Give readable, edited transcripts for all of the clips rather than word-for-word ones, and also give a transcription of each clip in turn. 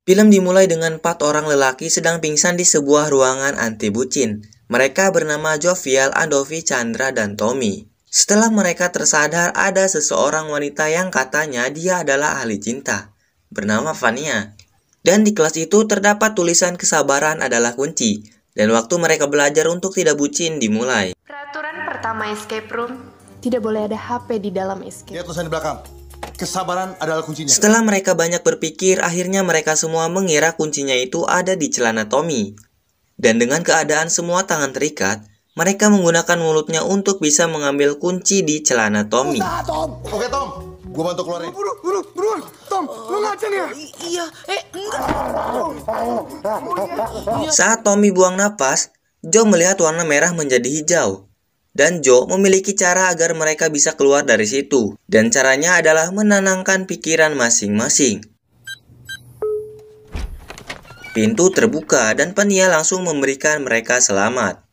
Film dimulai dengan 4 orang lelaki sedang pingsan di sebuah ruangan anti bucin. Mereka bernama Jovial, Andovi, Chandra, dan Tommy. Setelah mereka tersadar, ada seseorang wanita yang katanya dia adalah ahli cinta, bernama Vania. Dan di kelas itu terdapat tulisan kesabaran adalah kunci, dan waktu mereka belajar untuk tidak bucin dimulai. Peraturan pertama escape room, tidak boleh ada HP di dalam escape. Lihat tulisan di belakang. Kesabaran adalah kuncinya. Setelah mereka banyak berpikir, akhirnya mereka semua mengira kuncinya itu ada di celana Tommy. Dan dengan keadaan semua tangan terikat, mereka menggunakan mulutnya untuk bisa mengambil kunci di celana Tommy. Tom. Oke, Tom. Gua bantu keluarin. Buruan. Tom, lu ngaceng ya? Iya, enggak. Saat Tommy buang napas, Joe melihat warna merah menjadi hijau. Dan Joe memiliki cara agar mereka bisa keluar dari situ. Dan caranya adalah menenangkan pikiran masing-masing. Pintu terbuka dan Vania langsung memberikan mereka selamat.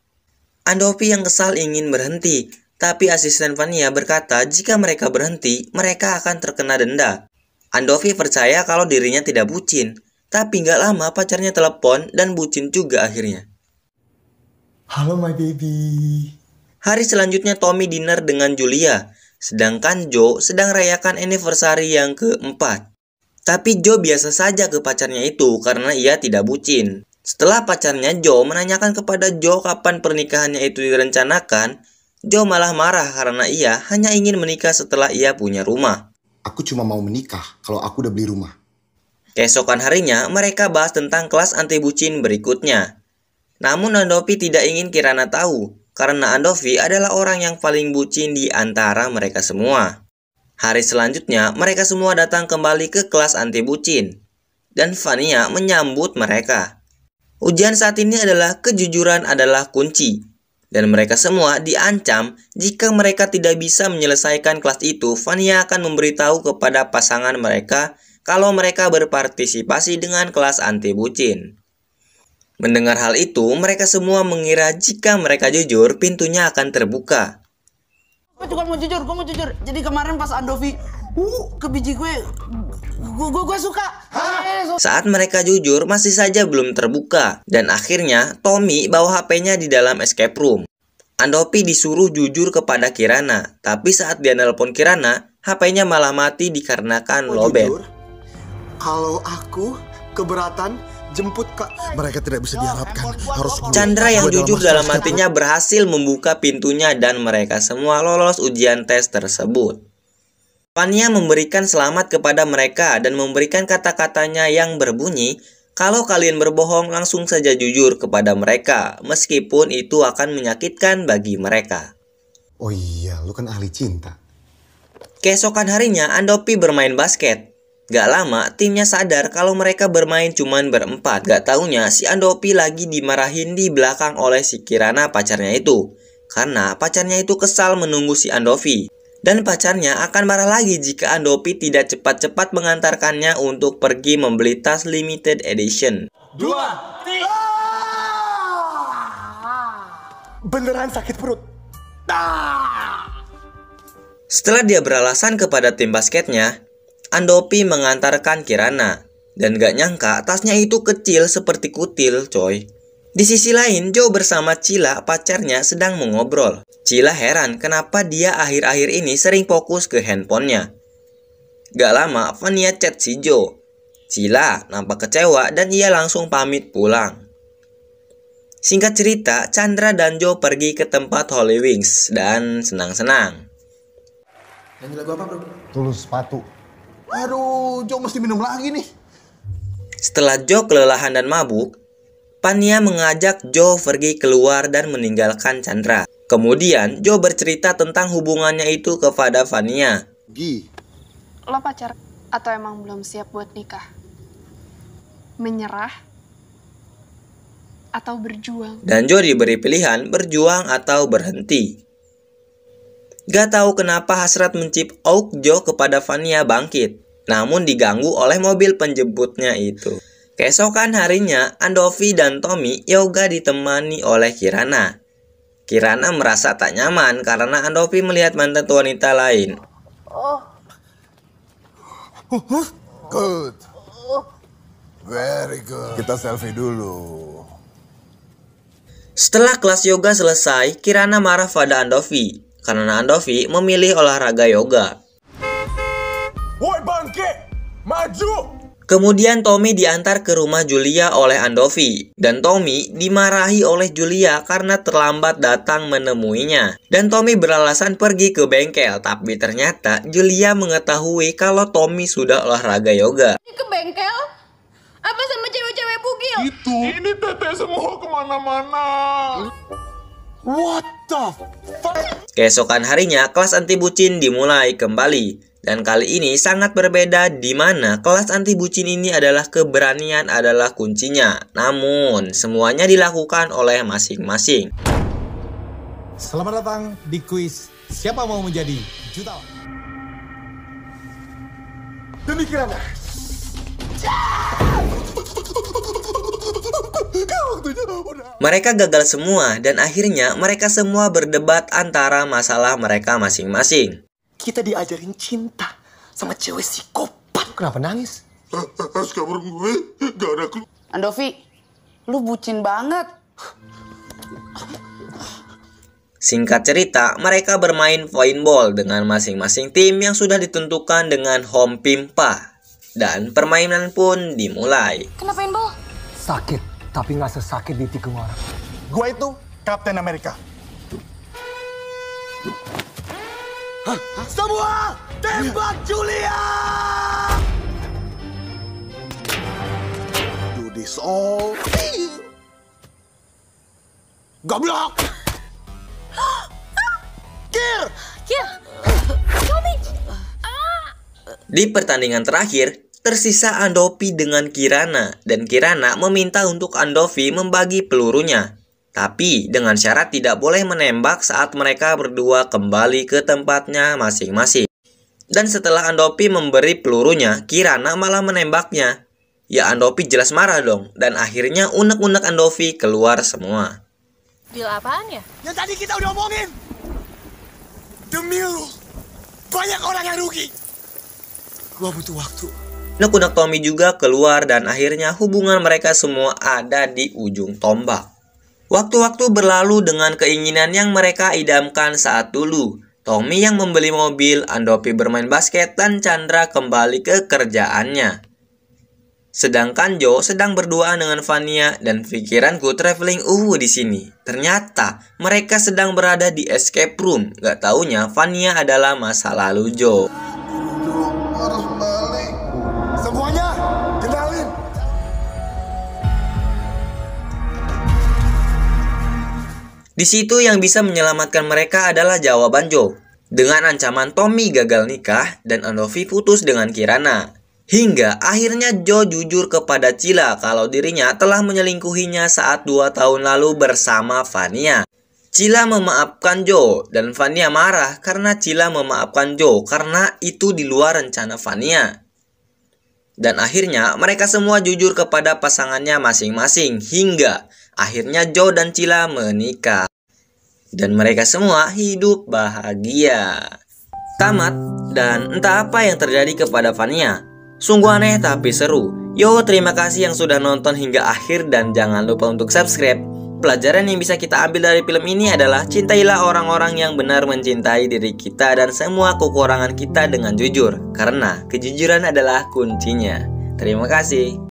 Andovi yang kesal ingin berhenti, tapi asisten Vania berkata jika mereka berhenti, mereka akan terkena denda. Andovi percaya kalau dirinya tidak bucin, tapi nggak lama pacarnya telepon dan bucin juga akhirnya. Halo my baby. Hari selanjutnya Tommy dinner dengan Julia, sedangkan Joe sedang rayakan anniversary yang keempat. Tapi Joe biasa saja ke pacarnya itu karena ia tidak bucin. Setelah pacarnya Joe menanyakan kepada Joe kapan pernikahannya itu direncanakan, Joe malah marah karena ia hanya ingin menikah setelah ia punya rumah. Aku cuma mau menikah kalau aku udah beli rumah. Keesokan harinya mereka bahas tentang kelas anti bucin berikutnya. Namun Andovi tidak ingin Kirana tahu, karena Andovi adalah orang yang paling bucin di antara mereka semua. Hari selanjutnya mereka semua datang kembali ke kelas anti bucin. Dan Vania menyambut mereka. Ujian saat ini adalah kejujuran adalah kunci. Dan mereka semua diancam jika mereka tidak bisa menyelesaikan kelas itu, Vania akan memberitahu kepada pasangan mereka kalau mereka berpartisipasi dengan kelas anti bucin. Mendengar hal itu, mereka semua mengira jika mereka jujur, pintunya akan terbuka. Gue juga mau jujur. Jadi kemarin pas Andovi, ke biji gue suka. Saat mereka jujur, masih saja belum terbuka. Dan akhirnya, Tommy bawa HP-nya di dalam escape room. Andovi disuruh jujur kepada Kirana. Tapi saat dia nelpon Kirana, HP-nya malah mati dikarenakan lowbat. Kalau aku keberatan jemput Kak. Mereka tidak bisa diharapkan. Harus Chandra yang jujur dalam hatinya berhasil membuka pintunya dan mereka semua lolos ujian tes tersebut. Vania memberikan selamat kepada mereka dan memberikan kata-katanya yang berbunyi, kalau kalian berbohong langsung saja jujur kepada mereka, meskipun itu akan menyakitkan bagi mereka. Oh iya, lu kan ahli cinta. Keesokan harinya Andovi bermain basket. Gak lama timnya sadar kalau mereka bermain cuman berempat. Gak taunya si Andovi lagi dimarahin di belakang oleh si Kirana pacarnya itu. Karena pacarnya itu kesal menunggu si Andovi. Dan pacarnya akan marah lagi jika Andovi tidak cepat-cepat mengantarkannya untuk pergi membeli tas limited edition. 2, 3. Beneran sakit perut. Setelah dia beralasan kepada tim basketnya, Andovi mengantarkan Kirana. Dan gak nyangka tasnya itu kecil seperti kutil coy. Di sisi lain Joe bersama Cila pacarnya sedang mengobrol. Cila heran kenapa dia akhir-akhir ini sering fokus ke handphonenya. Gak lama Vania chat si Joe. Cila nampak kecewa dan ia langsung pamit pulang. Singkat cerita, Chandra dan Joe pergi ke tempat Holy Wings dan senang-senang. Nyanyi lagu apa bro? Tulus sepatu. Aduh, Joe mesti minum lagi nih. Setelah Joe kelelahan dan mabuk, Vania mengajak Joe pergi keluar dan meninggalkan Chandra. Kemudian Joe bercerita tentang hubungannya itu kepada Vania. Lo pacar atau emang belum siap buat nikah? Menyerah atau berjuang? Dan Joe diberi pilihan berjuang atau berhenti. Gak tahu kenapa hasrat mencip Auk Joe kepada Vania bangkit. Namun diganggu oleh mobil penjemputnya itu. Keesokan harinya, Andovi dan Tommy yoga ditemani oleh Kirana. Kirana merasa tak nyaman karena Andovi melihat mantan wanita lain. Good. Very good. Kita selfie dulu. Setelah kelas yoga selesai, Kirana marah pada Andovi karena Andovi memilih olahraga yoga. Woi bangke, maju! Kemudian Tommy diantar ke rumah Julia oleh Andovi, dan Tommy dimarahi oleh Julia karena terlambat datang menemuinya. Dan Tommy beralasan pergi ke bengkel, tapi ternyata Julia mengetahui kalau Tommy sudah olahraga yoga. Ke bengkel? Apa sama cewek-cewek bugil? Itu. Ini teteh semua kemana-mana. What the fuck? Keesokan harinya, kelas anti bucin dimulai kembali. Dan kali ini sangat berbeda di mana kelas anti bucin ini adalah keberanian adalah kuncinya. Namun, semuanya dilakukan oleh masing-masing. Selamat datang di kuis Siapa Mau Menjadi Jutawan. Demi Kirana. Mereka gagal semua dan akhirnya mereka semua berdebat antara masalah mereka masing-masing. Kita diajarin cinta sama cewek psikopat. Kenapa nangis? Kabar gue gak ada clue. Andovi, lu bucin banget. Singkat cerita, mereka bermain paintball dengan masing-masing tim yang sudah ditentukan dengan home pimpa. Dan permainan pun dimulai. Kenapa paintball? Sakit, tapi nggak sesakit di tikung orang. Gue itu Kapten Amerika. Semua tembak Julia! Do this all. Goblok! Kir! Tommy! Di pertandingan terakhir, tersisa Andovi dengan Kirana, dan Kirana meminta untuk Andovi membagi pelurunya. Tapi dengan syarat tidak boleh menembak saat mereka berdua kembali ke tempatnya masing-masing. Dan setelah Andovi memberi pelurunya, Kirana malah menembaknya. Ya Andovi jelas marah dong, dan akhirnya unek-unek Andovi keluar semua. Deal apaan ya? Yang tadi kita udah omongin. Demi lu, banyak orang yang rugi. Gua butuh waktu. Unek-unek Tommy juga keluar dan akhirnya hubungan mereka semua ada di ujung tombak. Waktu-waktu berlalu dengan keinginan yang mereka idamkan saat dulu. Tommy yang membeli mobil, Andovi bermain basket, dan Chandra kembali ke kerjaannya. Sedangkan Joe sedang berduaan dengan Vania dan pikiranku traveling di sini. Ternyata mereka sedang berada di escape room. Gak taunya Vania adalah masa lalu Joe. Harus balik. Semuanya, kenalin. Di situ yang bisa menyelamatkan mereka adalah jawaban Joe. Dengan ancaman Tommy gagal nikah dan Andovi putus dengan Kirana. Hingga akhirnya Joe jujur kepada Cila kalau dirinya telah menyelingkuhinya saat 2 tahun lalu bersama Vania. Cila memaafkan Joe dan Vania marah karena Cila memaafkan Joe karena itu di luar rencana Vania. Dan akhirnya mereka semua jujur kepada pasangannya masing-masing hingga akhirnya Joe dan Cila menikah. Dan mereka semua hidup bahagia. Tamat dan entah apa yang terjadi kepada Vania. Sungguh aneh tapi seru. Yo, terima kasih yang sudah nonton hingga akhir dan jangan lupa untuk subscribe. Pelajaran yang bisa kita ambil dari film ini adalah cintailah orang-orang yang benar mencintai diri kita dan semua kekurangan kita dengan jujur. Karena kejujuran adalah kuncinya. Terima kasih.